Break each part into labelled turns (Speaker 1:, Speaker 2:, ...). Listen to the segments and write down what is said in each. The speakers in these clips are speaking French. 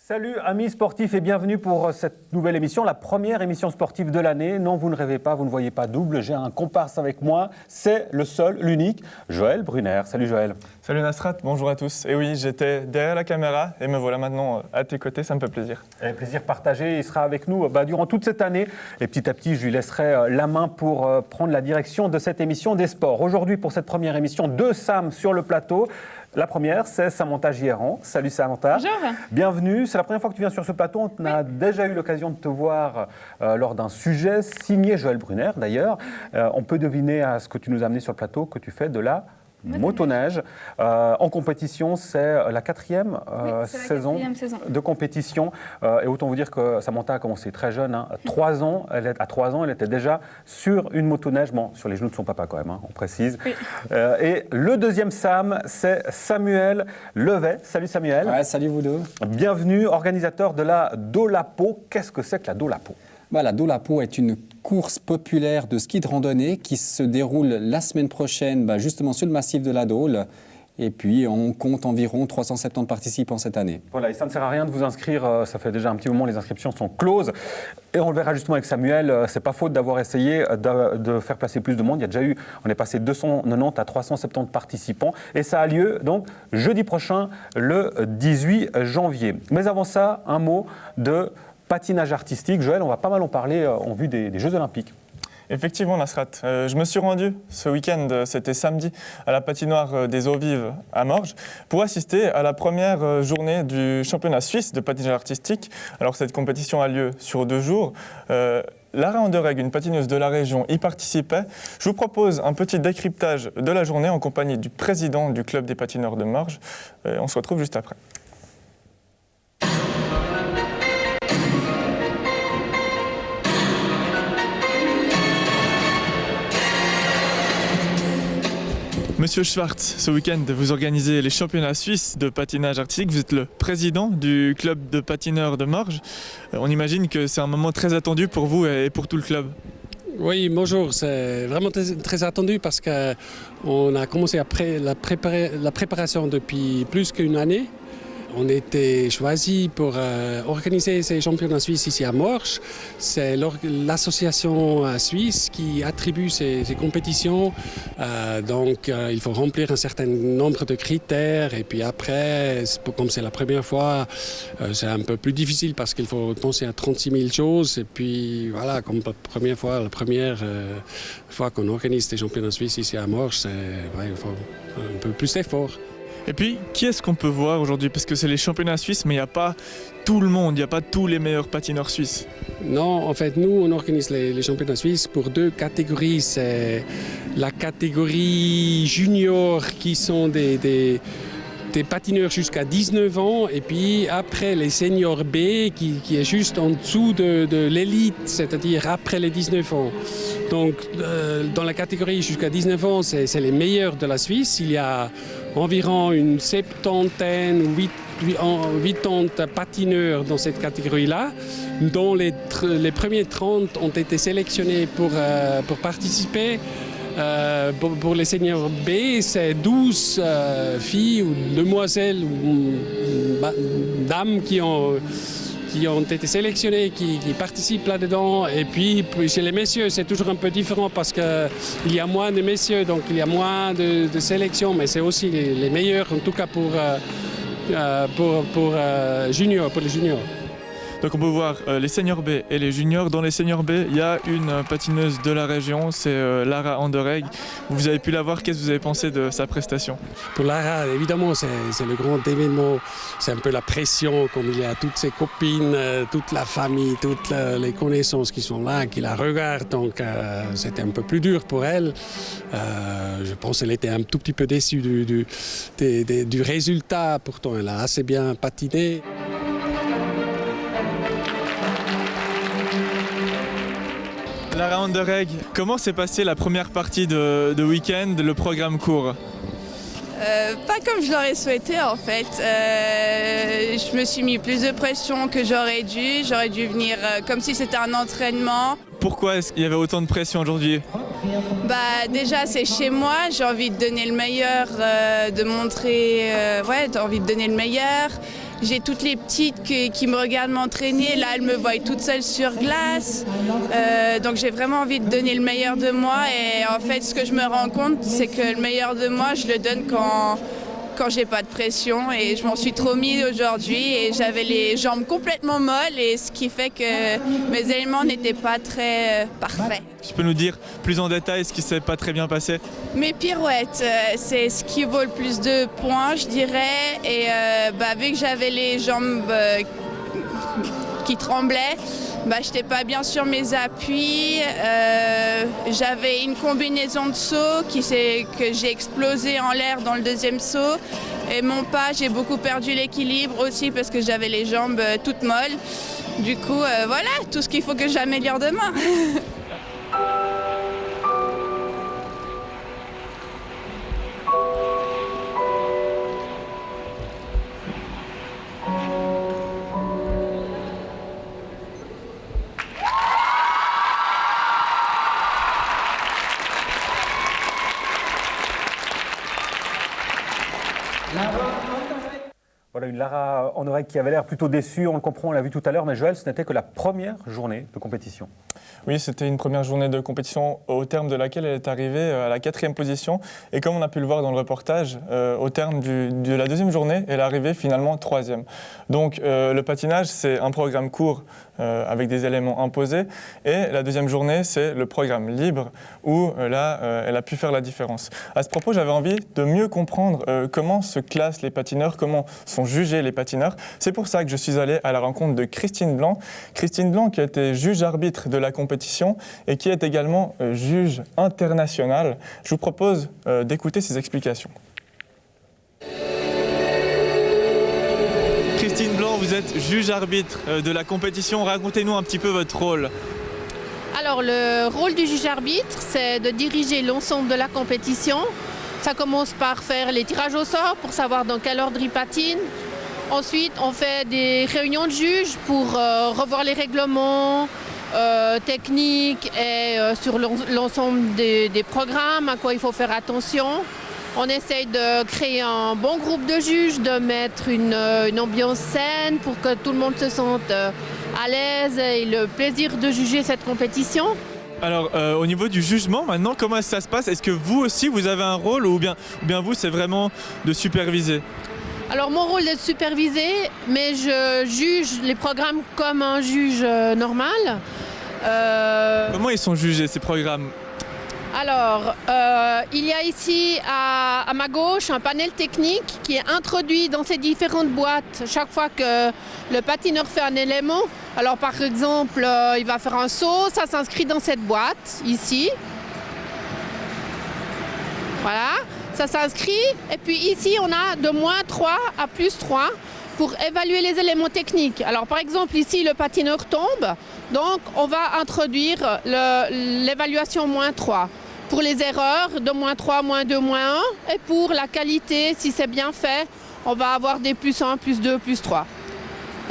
Speaker 1: Salut amis sportifs et bienvenue pour cette nouvelle émission, la première émission sportive de l'année. Non, vous ne rêvez pas, vous ne voyez pas double, j'ai un comparse avec moi, c'est le seul, l'unique, Joël Brunner. Salut Joël.
Speaker 2: Salut Nasrat, bonjour à tous. Et oui, j'étais derrière la caméra et me voilà maintenant à tes côtés, ça me fait plaisir.
Speaker 1: Et plaisir partagé, il sera avec nous durant toute cette année et petit à petit je lui laisserai la main pour prendre la direction de cette émission des sports. Aujourd'hui pour cette première émission, 2 Sam sur le plateau. La première, c'est Samantha Giéran. Salut Samantha.
Speaker 3: Bonjour.
Speaker 1: Bienvenue. C'est la première fois que tu viens sur ce plateau. On a déjà eu l'occasion de te voir lors d'un sujet signé Joël Brunner d'ailleurs. On peut deviner à ce que tu nous as amené sur le plateau que tu fais de la motoneige. En compétition, c'est la quatrième saison de compétition. Et autant vous dire que Samantha a commencé très jeune. À 3 ans, elle était déjà sur une motoneige. Bon, sur les genoux de son papa quand même, on précise.
Speaker 3: Oui.
Speaker 1: Et le deuxième Sam, c'est Samuel Levet. Salut Samuel.
Speaker 4: Ouais, salut vous deux.
Speaker 1: Bienvenue, organisateur de la Dolapo. Qu'est-ce que c'est que la Dolapo ?
Speaker 4: La Dolapo est une course populaire de ski de randonnée qui se déroule la semaine prochaine justement sur le massif de la Dole. Et puis, on compte environ 370 participants cette année. Voilà,
Speaker 1: et ça ne sert à rien de vous inscrire, ça fait déjà un petit moment, les inscriptions sont closes. Et on le verra justement avec Samuel, c'est pas faute d'avoir essayé de faire placer plus de monde. Il y a déjà eu, on est passé de 290 à 370 participants. Et ça a lieu donc jeudi prochain, le 18 janvier. Mais avant ça, un mot de patinage artistique. Joël, on va pas mal en parler en vue des Jeux Olympiques.
Speaker 2: Effectivement, Nasrat. Je me suis rendu ce week-end, c'était samedi, à la patinoire des Eaux Vives à Morges pour assister à la première journée du championnat suisse de patinage artistique. Alors cette compétition a lieu sur 2 jours. Lara Anderegg, une patineuse de la région, y participait. Je vous propose un petit décryptage de la journée en compagnie du président du club des patineurs de Morges. On se retrouve juste après. Monsieur Schwartz, ce week-end, vous organisez les championnats suisses de patinage artistique. Vous êtes le président du club de patineurs de Morges. On imagine que c'est un moment très attendu pour vous et pour tout le club.
Speaker 5: Oui, bonjour. C'est vraiment très attendu parce qu'on a commencé la préparation depuis plus qu'une année. On a été choisi pour organiser ces championnats suisses ici à Morges. C'est l'association suisse qui attribue ces compétitions. Donc, il faut remplir un certain nombre de critères. Et puis après, comme c'est la première fois, c'est un peu plus difficile parce qu'il faut penser à 36 000 choses. Et puis voilà, comme la première fois qu'on organise des championnats suisses ici à Morges, il faut un peu plus d'efforts.
Speaker 2: Et puis, qui est-ce qu'on peut voir aujourd'hui? Parce que c'est les championnats suisses, mais il n'y a pas tout le monde, il n'y a pas tous les meilleurs patineurs suisses.
Speaker 5: Non, en fait, nous, on organise les championnats suisses pour 2 catégories. C'est la catégorie junior, qui sont des patineurs jusqu'à 19 ans, et puis après les seniors B, qui est juste en dessous de l'élite, c'est-à-dire après les 19 ans. Donc, dans la catégorie jusqu'à 19 ans, c'est les meilleurs de la Suisse. Il y a environ une 70aine ou 80 patineurs dans cette catégorie-là, dont les premiers 30 ont été sélectionnés pour participer. Pour les seniors B, c'est 12 filles ou demoiselles ou dames qui ont été sélectionnés, qui participent là-dedans. Et puis chez les messieurs, c'est toujours un peu différent parce qu'il y a moins de messieurs, donc il y a moins de sélections, mais c'est aussi les meilleurs, en tout cas pour les juniors.
Speaker 2: Donc on peut voir les seniors B et les juniors. Dans les seniors B, il y a une patineuse de la région, c'est Lara Anderegg. Vous avez pu la voir, qu'est-ce que vous avez pensé de sa prestation?
Speaker 5: Pour Lara, évidemment, c'est le grand événement. C'est un peu la pression, comme il y a toutes ses copines, toute la famille, toutes les connaissances qui sont là, qui la regardent. Donc c'était un peu plus dur pour elle. Je pense qu'elle était un tout petit peu déçue du résultat. Pourtant, elle a assez bien patiné.
Speaker 2: Lara Anderegg, comment s'est passée la première partie de week-end, le programme court?
Speaker 3: Pas comme je l'aurais souhaité en fait. Je me suis mis plus de pression que j'aurais dû. J'aurais dû venir comme si c'était un entraînement.
Speaker 2: Pourquoi est-ce qu'il y avait autant de pression aujourd'hui?
Speaker 3: Déjà c'est chez moi, j'ai envie de donner le meilleur, de montrer, j'ai envie de donner le meilleur. j'ai toutes les petites qui me regardent m'entraîner. Là, elles me voient toute seule sur glace. Donc j'ai vraiment envie de donner le meilleur de moi. Et en fait, ce que je me rends compte, c'est que le meilleur de moi, je le donne quand j'ai pas de pression, et je m'en suis trop mis aujourd'hui et j'avais les jambes complètement molles, et ce qui fait que mes éléments n'étaient pas très parfaits.
Speaker 2: Tu peux nous dire plus en détail ce qui s'est pas très bien passé?
Speaker 3: Mes pirouettes, c'est ce qui vaut le plus de points, je dirais, et vu que j'avais les jambes qui tremblaient, je n'étais pas bien sur mes appuis. J'avais une combinaison de sauts que j'ai explosé en l'air dans le deuxième saut. Et mon pas, j'ai beaucoup perdu l'équilibre aussi parce que j'avais les jambes toutes molles. Du coup, voilà, tout ce qu'il faut que j'améliore demain.
Speaker 1: Voilà, une Lara Honoré qui avait l'air plutôt déçue, on le comprend, on l'a vu tout à l'heure, mais Joël, ce n'était que la première journée de compétition.
Speaker 2: Oui, c'était une première journée de compétition au terme de laquelle elle est arrivée à la 4e position. Et comme on a pu le voir dans le reportage, au terme de la deuxième journée, elle est arrivée finalement 3e. Donc le patinage, c'est un programme court avec des éléments imposés. Et la deuxième journée, c'est le programme libre où là, elle a pu faire la différence. À ce propos, j'avais envie de mieux comprendre comment se classent les patineurs, comment sont jugés les patineurs. C'est pour ça que je suis allé à la rencontre de Christine Blanc. Christine Blanc qui a été juge-arbitre de la compétition et qui est également juge international. Je vous propose d'écouter ses explications. Christine Blanc, vous êtes juge-arbitre de la compétition. Racontez-nous un petit peu votre rôle.
Speaker 6: Alors le rôle du juge-arbitre, c'est de diriger l'ensemble de la compétition. Ça commence par faire les tirages au sort pour savoir dans quel ordre ils patinent. Ensuite, on fait des réunions de juges pour revoir les règlements techniques et sur l'ensemble des programmes, à quoi il faut faire attention. On essaye de créer un bon groupe de juges, de mettre une ambiance saine pour que tout le monde se sente à l'aise et ait le plaisir de juger cette compétition.
Speaker 2: Alors, au niveau du jugement, maintenant, comment ça se passe? Est-ce que vous aussi, vous avez un rôle ou bien vous, c'est vraiment de superviser?
Speaker 6: Alors, mon rôle est de superviser, mais je juge les programmes comme un juge normal.
Speaker 2: Comment ils sont jugés, ces programmes?
Speaker 6: Alors, il y a ici à ma gauche un panel technique qui est introduit dans ces différentes boîtes chaque fois que le patineur fait un élément. Alors par exemple, il va faire un saut, ça s'inscrit dans cette boîte ici. Voilà, ça s'inscrit. Et puis ici, on a de -3 à +3 pour évaluer les éléments techniques. Alors par exemple, ici, le patineur tombe. Donc, on va introduire l'évaluation -3 pour les erreurs de -3, -2, -1. Et pour la qualité, si c'est bien fait, on va avoir des +1, +2, +3.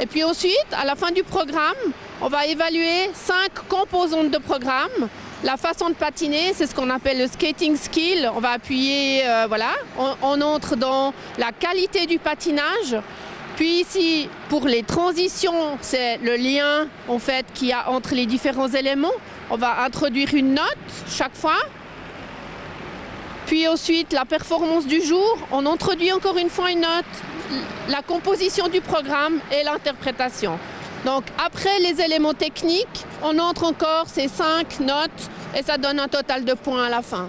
Speaker 6: Et puis ensuite, à la fin du programme, on va évaluer 5 composantes de programme. La façon de patiner, c'est ce qu'on appelle le skating skill. On va appuyer, voilà. On entre dans la qualité du patinage. Puis ici, pour les transitions, c'est le lien en fait qu'il y a entre les différents éléments. On va introduire une note chaque fois. Puis ensuite, la performance du jour, on introduit encore une fois une note, la composition du programme et l'interprétation. Donc après les éléments techniques, on entre encore ces 5 notes et ça donne un total de points à la fin.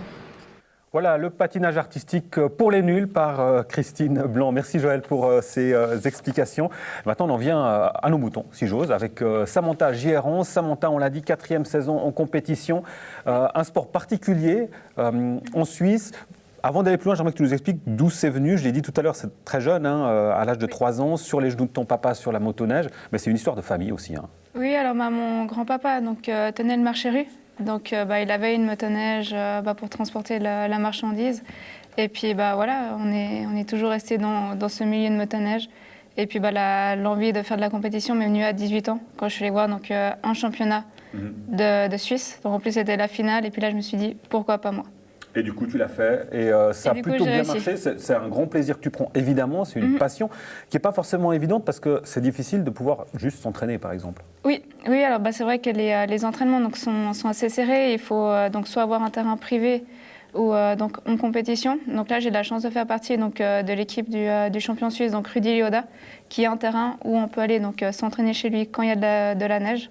Speaker 1: Voilà, le patinage artistique pour les nuls par Christine Blanc. Merci Joël pour ces explications. Maintenant, on en vient à nos moutons, si j'ose, avec Samantha Gieron. Samantha, on l'a dit, 4e saison en compétition. Un sport particulier en Suisse. Avant d'aller plus loin, j'aimerais que tu nous expliques d'où c'est venu. Je l'ai dit tout à l'heure, c'est très jeune, à l'âge de 3 ans, sur les genoux de ton papa sur la motoneige. Mais c'est une histoire de famille aussi.
Speaker 7: Oui, alors mon grand-papa tenait le marché-rue. Donc il avait une motoneige pour transporter la marchandise. Et puis voilà, on est toujours resté dans ce milieu de motoneige. Et puis l'envie de faire de la compétition m'est venue à 18 ans, quand je suis allée voir un championnat de Suisse. Donc en plus c'était la finale. Et puis là je me suis dit, pourquoi pas moi?
Speaker 1: Et du coup, tu l'as fait et ça a
Speaker 7: du coup,
Speaker 1: plutôt
Speaker 7: j'ai
Speaker 1: bien
Speaker 7: réussi.
Speaker 1: marché. C'est un grand plaisir que tu prends, évidemment. C'est une passion qui n'est pas forcément évidente parce que c'est difficile de pouvoir juste s'entraîner, par exemple.
Speaker 7: Oui, oui, alors c'est vrai que les entraînements donc, sont assez serrés. Il faut donc soit avoir un terrain privé ou donc en compétition. Donc là, j'ai de la chance de faire partie donc, de l'équipe du champion suisse, donc Rudy Lioda, qui a un terrain où on peut aller donc, s'entraîner chez lui quand il y a de la neige.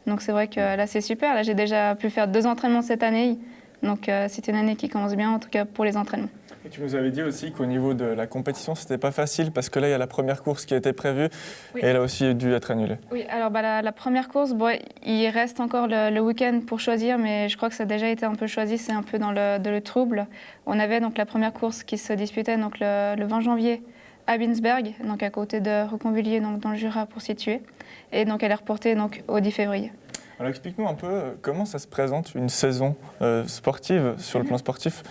Speaker 7: Donc c'est vrai que là, c'est super. Là, j'ai déjà pu faire 2 entraînements cette année. Donc c'est une année qui commence bien, en tout cas pour les entraînements.
Speaker 2: Et tu nous avais dit aussi qu'au niveau de la compétition, c'était pas facile parce que là, il y a la première course qui a été prévue
Speaker 7: Oui.
Speaker 2: et elle a aussi dû être annulée.
Speaker 7: Oui, alors la première course, bon, il reste encore le week-end pour choisir, mais je crois que ça a déjà été un peu choisi, c'est un peu dans le trouble. On avait donc la première course qui se disputait donc, le 20 janvier à Binsberg, donc à côté de Reconvilliers, donc dans le Jura pour situer. Et donc elle est reportée donc, au 10 février.
Speaker 2: Alors explique-nous un peu comment ça se présente une saison sportive, sur le plan sportif,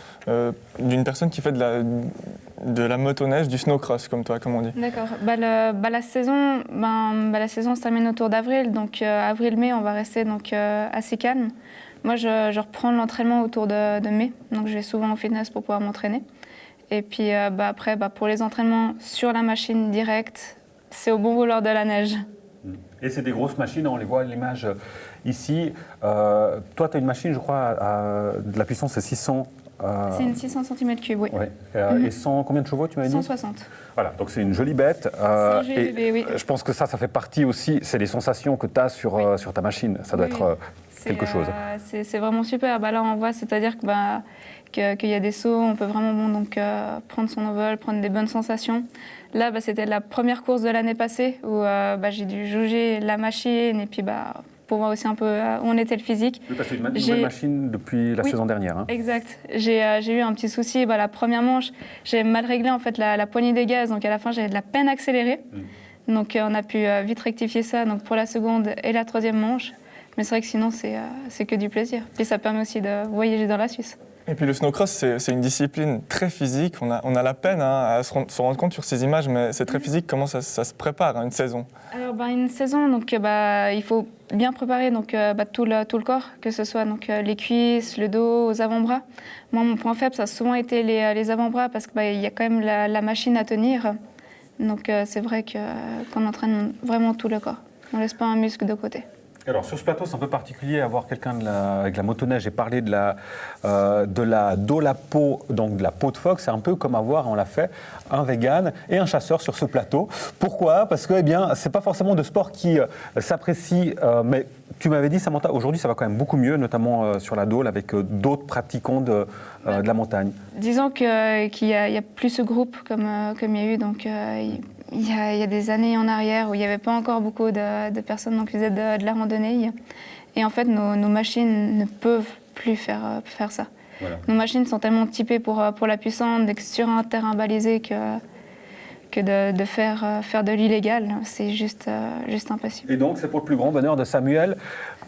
Speaker 2: d'une personne qui fait de la motoneige, du snowcross, comme toi, comme on dit.
Speaker 7: D'accord. La saison se termine autour d'avril, donc avril-mai, on va rester donc, assez calme. Moi, je reprends l'entraînement autour de mai, donc je vais souvent au fitness pour pouvoir m'entraîner. Et puis après, pour les entraînements sur la machine directe, c'est au bon vouloir de la neige.
Speaker 1: Et c'est des grosses machines, on les voit à l'image ici. Toi, tu as une machine, je crois, de la puissance, c'est 600.
Speaker 7: C'est une 600 cm3, oui.
Speaker 1: Ouais. Et 100, combien de chevaux, tu m'as dit?
Speaker 7: 160.
Speaker 1: Voilà, donc c'est une jolie bête.
Speaker 7: C'est un joli
Speaker 1: et
Speaker 7: bébé, oui.
Speaker 1: je pense que ça fait partie aussi, c'est les sensations que tu as sur ta machine. Ça doit
Speaker 7: Oui,
Speaker 1: être
Speaker 7: c'est,
Speaker 1: quelque chose.
Speaker 7: C'est vraiment super. Là, on voit, c'est-à-dire qu'il y a des sauts, on peut vraiment donc, prendre son envol, prendre des bonnes sensations. Là, c'était la première course de l'année passée où j'ai dû jauger la machine et puis pour voir aussi un peu où on était le physique.
Speaker 1: Oui, parce que c'est une nouvelle machine depuis la saison dernière. Hein.
Speaker 7: Exact. J'ai eu un petit souci. La première manche, j'ai mal réglé en fait la poignée des gaz, donc à la fin j'avais de la peine à accélérer. Donc on a pu vite rectifier ça donc, pour la seconde et la troisième manche. Mais c'est vrai que sinon c'est que du plaisir. Puis ça permet aussi de voyager dans la Suisse.
Speaker 2: Et puis le snowcross, c'est une discipline très physique. On a la peine à se rendre compte sur ces images, mais c'est très physique. Comment ça se prépare, une saison?
Speaker 7: Alors une saison, donc, il faut bien préparer donc, tout le corps, que ce soit donc, les cuisses, le dos, aux avant-bras. Moi, mon point faible, ça a souvent été les avant-bras parce qu'il y a quand même la machine à tenir. Donc c'est vrai qu'on entraîne vraiment tout le corps. On ne laisse pas un muscle de côté.
Speaker 1: Alors sur ce plateau, c'est un peu particulier avoir quelqu'un avec la motoneige et parler de la Dolapo, donc de la peau de phoque. C'est un peu comme avoir, on l'a fait, un vegan et un chasseur sur ce plateau. Pourquoi? Parce que c'est pas forcément de sport qui s'apprécie, mais tu m'avais dit, Samantha, aujourd'hui ça va quand même beaucoup mieux, notamment sur la Dole avec d'autres pratiquants de la montagne.
Speaker 7: Disons qu'il y a plus ce groupe comme il y a eu, donc il y a des années en arrière où il n'y avait pas encore beaucoup de personnes donc, qui faisaient de la randonnée. Et en fait, nos machines ne peuvent plus faire ça. Voilà. Nos machines sont tellement typées pour la puissance, d'être sur un terrain balisé que de faire de l'illégal, c'est juste impossible.
Speaker 1: Et donc, c'est pour le plus grand bonheur de Samuel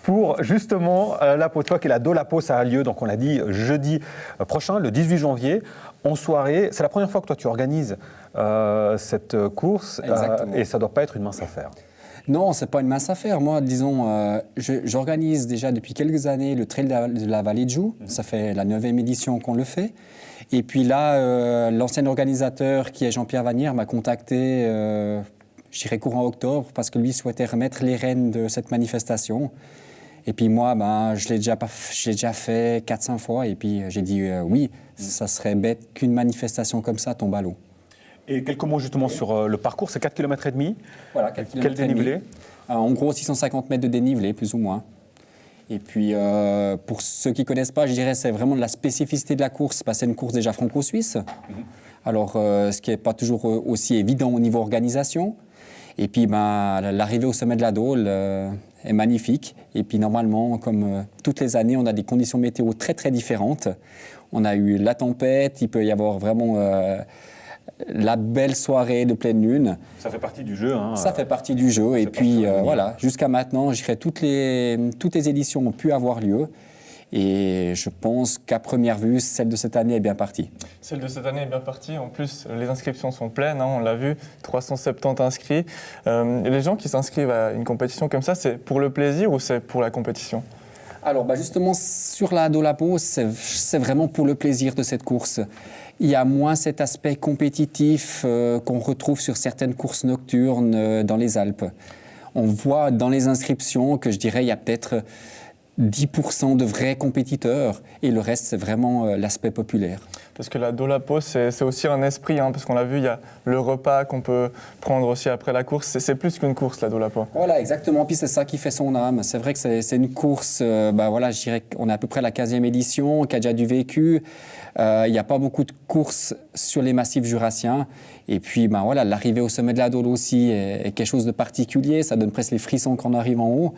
Speaker 1: pour justement la peau de phoque et la Dolapo. Ça a lieu, donc on l'a dit, jeudi prochain, le 18 janvier, en soirée. C'est la première fois que toi, tu organises cette course et ça ne doit pas être une mince affaire.
Speaker 4: Non, ce n'est pas une mince affaire. Moi, disons, j'organise déjà depuis quelques années le Trail de la Vallée de Joux. Ça fait la 9e édition qu'on le fait. Et puis là, l'ancien organisateur, qui est Jean-Pierre Vanière, m'a contacté, je dirais courant octobre, parce que lui souhaitait remettre les rênes de cette manifestation. Et puis moi, je l'ai déjà fait 4-5 fois. Et puis j'ai dit oui, ça serait bête qu'une manifestation comme ça tombe à l'eau.
Speaker 1: Et quelques mots justement sur le parcours, c'est 4,5 km.
Speaker 4: Voilà, 4 km.
Speaker 1: Quel dénivelé?
Speaker 4: En gros, 650 mètres de dénivelé, plus ou moins. Et puis, pour ceux qui ne connaissent pas, je dirais c'est vraiment de la spécificité de la course, parce que c'est une course déjà franco-suisse. Alors, ce qui n'est pas toujours aussi évident au niveau organisation. Et puis, l'arrivée au sommet de la Dole est magnifique. Et puis, normalement, comme toutes les années, on a des conditions météo très, très différentes. On a eu la tempête, il peut y avoir vraiment la belle soirée de pleine lune.
Speaker 1: Ça fait partie du jeu. Hein.
Speaker 4: Ça fait partie du jeu. Et puis, voilà, jusqu'à maintenant, je dirais toutes les éditions ont pu avoir lieu. Et je pense qu'à première vue, celle de cette année est bien partie.
Speaker 2: Celle de cette année est bien partie. En plus, les inscriptions sont pleines, on l'a vu, 370 inscrits. Les gens qui s'inscrivent à une compétition comme ça, c'est pour le plaisir ou c'est pour la compétition?
Speaker 4: Alors justement, sur la Dolapo, c'est vraiment pour le plaisir de cette course. Il y a moins cet aspect compétitif qu'on retrouve sur certaines courses nocturnes dans les Alpes. On voit dans les inscriptions que je dirais il y a peut-être 10% de vrais compétiteurs et le reste, c'est vraiment l'aspect populaire.
Speaker 2: Parce que la Dolapo, c'est aussi un esprit, hein, parce qu'on l'a vu, il y a le repas qu'on peut prendre aussi après la course. C'est plus qu'une course, la Dolapo.
Speaker 4: Voilà, exactement. Puis c'est ça qui fait son âme. C'est vrai que c'est une course, voilà, je dirais qu'on est à peu près à la 15e édition, qui a déjà du vécu. Il n'y a pas beaucoup de courses sur les massifs jurassiens. Et puis, voilà, l'arrivée au sommet de la Dole aussi est quelque chose de particulier. Ça donne presque les frissons quand on arrive en haut.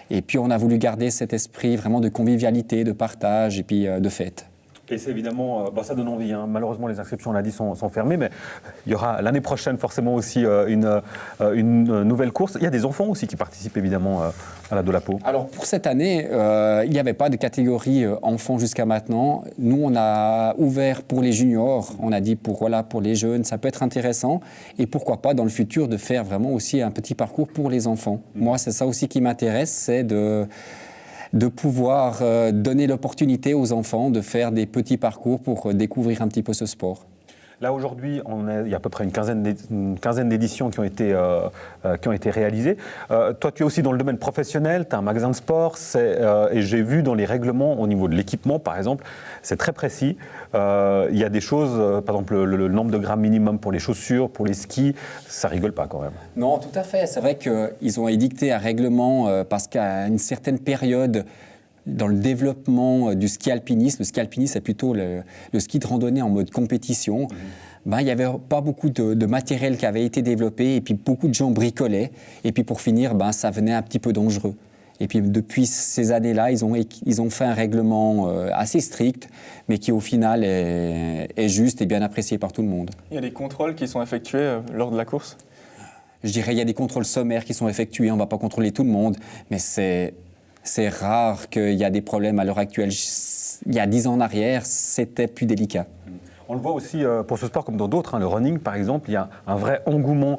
Speaker 4: Et puis, on a voulu garder cet esprit vraiment de convivialité, de partage et puis de fête.
Speaker 1: Et c'est évidemment, ça donne envie. Hein. Malheureusement, les inscriptions, on l'a dit, sont fermées, mais il y aura l'année prochaine forcément aussi une nouvelle course. Il y a des enfants aussi qui participent évidemment à la Dolapo.
Speaker 4: Alors pour cette année, il n'y avait pas de catégorie enfants jusqu'à maintenant. Nous, on a ouvert pour les juniors. On a dit pour les jeunes, ça peut être intéressant. Et pourquoi pas dans le futur de faire vraiment aussi un petit parcours pour les enfants. Moi, c'est ça aussi qui m'intéresse, c'est de pouvoir donner l'opportunité aux enfants de faire des petits parcours pour découvrir un petit peu ce sport.
Speaker 1: Là, aujourd'hui, il y a à peu près une quinzaine d'éditions qui ont été réalisées. Toi, tu es aussi dans le domaine professionnel, tu as un magasin de sport, et j'ai vu dans les règlements, au niveau de l'équipement, par exemple, c'est très précis. Il y a des choses, par exemple, le nombre de grammes minimum pour les chaussures, pour les skis, ça rigole pas quand même.
Speaker 4: Non, tout à fait. C'est vrai qu'ils ont édicté un règlement parce qu'à une certaine période, dans le développement du ski alpinisme, le ski alpinisme c'est plutôt le ski de randonnée en mode compétition, il n'y avait pas beaucoup de matériel qui avait été développé et puis beaucoup de gens bricolaient et puis pour finir, ça venait un petit peu dangereux. Et puis depuis ces années-là, ils ont fait un règlement assez strict, mais qui au final est juste et bien apprécié par tout le monde.
Speaker 2: Il y a des contrôles qui sont effectués lors de la course ?
Speaker 4: Je dirais il y a des contrôles sommaires qui sont effectués, on ne va pas contrôler tout le monde, mais c'est rare qu'il y a des problèmes à l'heure actuelle. Il y a 10 ans en arrière, c'était plus délicat.
Speaker 1: On le voit aussi pour ce sport comme dans d'autres, le running par exemple, il y a un vrai engouement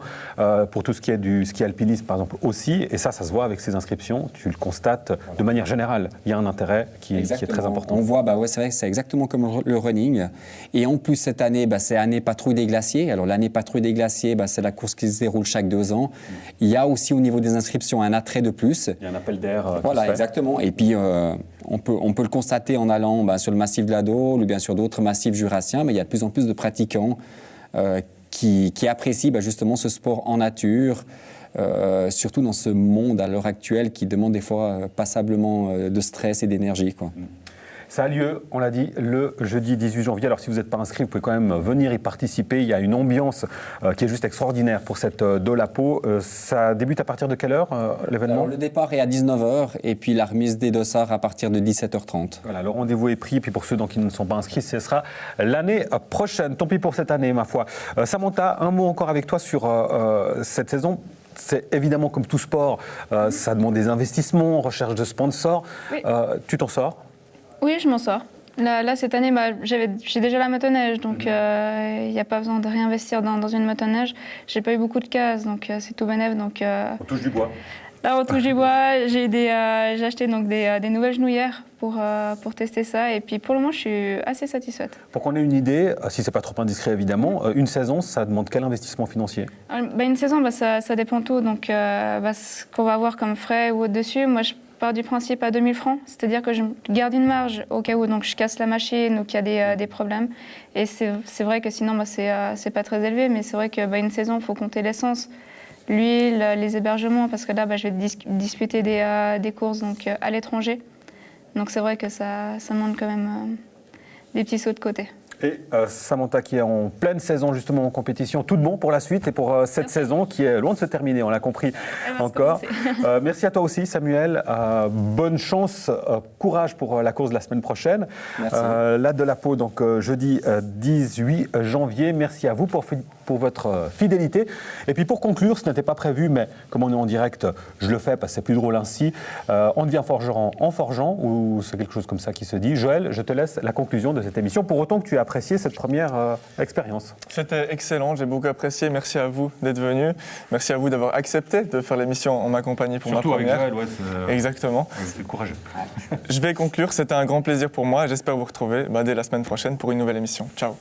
Speaker 1: pour tout ce qui est du ski alpinisme par exemple aussi, et ça se voit avec ces inscriptions, tu le constates de manière générale, il y a un intérêt qui est très important.
Speaker 4: On voit, c'est vrai que c'est exactement comme le running, et en plus cette année, c'est l'année patrouille des glaciers. Alors l'année patrouille des glaciers, c'est la course qui se déroule chaque 2 ans. Il y a aussi au niveau des inscriptions un attrait de plus.
Speaker 1: Il y a un appel d'air.
Speaker 4: Voilà, exactement, et puis on peut le constater en allant sur le massif de la Dole ou bien sur d'autres massifs jurassiens, mais il y a de plus en plus de pratiquants qui apprécient justement ce sport en nature, surtout dans ce monde à l'heure actuelle qui demande des fois passablement de stress et d'énergie, quoi.
Speaker 1: Ça a lieu, on l'a dit, le jeudi 18 janvier. Alors si vous n'êtes pas inscrit, vous pouvez quand même venir y participer. Il y a une ambiance qui est juste extraordinaire pour cette Dolapo. Ça débute à partir de quelle heure, l'événement ?
Speaker 4: Alors, le départ est à 19h et puis la remise des dossards à partir de 17h30.
Speaker 1: Voilà, le rendez-vous est pris. Et puis pour ceux qui ne sont pas inscrits, ce sera l'année prochaine. Tant pis pour cette année, ma foi. Samantha, un mot encore avec toi sur cette saison. C'est évidemment comme tout sport, ça demande des investissements, recherche de sponsors. Oui. Tu t'en sors ?
Speaker 7: Oui, je m'en sors. Là, cette année, j'ai déjà la motoneige, donc il n'y a pas besoin de réinvestir dans une motoneige. J'ai pas eu beaucoup de cases, donc c'est tout bénef.
Speaker 1: On touche du bois.
Speaker 7: Là, on touche du bois. J'ai acheté donc des nouvelles genouillères pour tester ça. Et puis pour le moment, je suis assez satisfaite.
Speaker 1: Pour qu'on ait une idée, si c'est pas trop indiscret évidemment, une saison, ça demande quel investissement financier ?
Speaker 7: Une saison, ça dépend tout. Donc ce qu'on va avoir comme frais ou au-dessus, moi je pars du principe à 2000 francs, c'est-à-dire que je garde une marge au cas où donc je casse la machine ou qu'il y a des problèmes. Et c'est vrai que sinon, c'est pas très élevé, mais c'est vrai qu'une saison, il faut compter l'essence, l'huile, les hébergements, parce que là, je vais disputer des courses donc, à l'étranger. Donc c'est vrai que ça demande quand même des petits sauts de côté.
Speaker 1: Et Samantha qui est en pleine saison justement en compétition, tout de bon pour la suite et pour cette saison qui est loin de se terminer, on l'a compris encore. Merci à toi aussi Samuel, bonne chance, courage pour la course de la semaine prochaine. La Dolapo donc jeudi 18 janvier, merci à vous pour votre fidélité. Et puis pour conclure, ce n'était pas prévu mais comme on est en direct, je le fais parce que c'est plus drôle ainsi, on devient forgeron en forgeant ou c'est quelque chose comme ça qui se dit. Joël, je te laisse la conclusion de cette émission pour autant que tu as appris apprécié cette première expérience?
Speaker 2: C'était excellent, j'ai beaucoup apprécié. Merci à vous d'être venu. Merci à vous d'avoir accepté de faire l'émission en ma compagnie pour
Speaker 1: Surtout
Speaker 2: ma première.
Speaker 1: avec Joël,
Speaker 2: Exactement.
Speaker 1: c'est courageux.
Speaker 2: Je vais conclure, c'était un grand plaisir pour moi et j'espère vous retrouver dès la semaine prochaine pour une nouvelle émission. Ciao.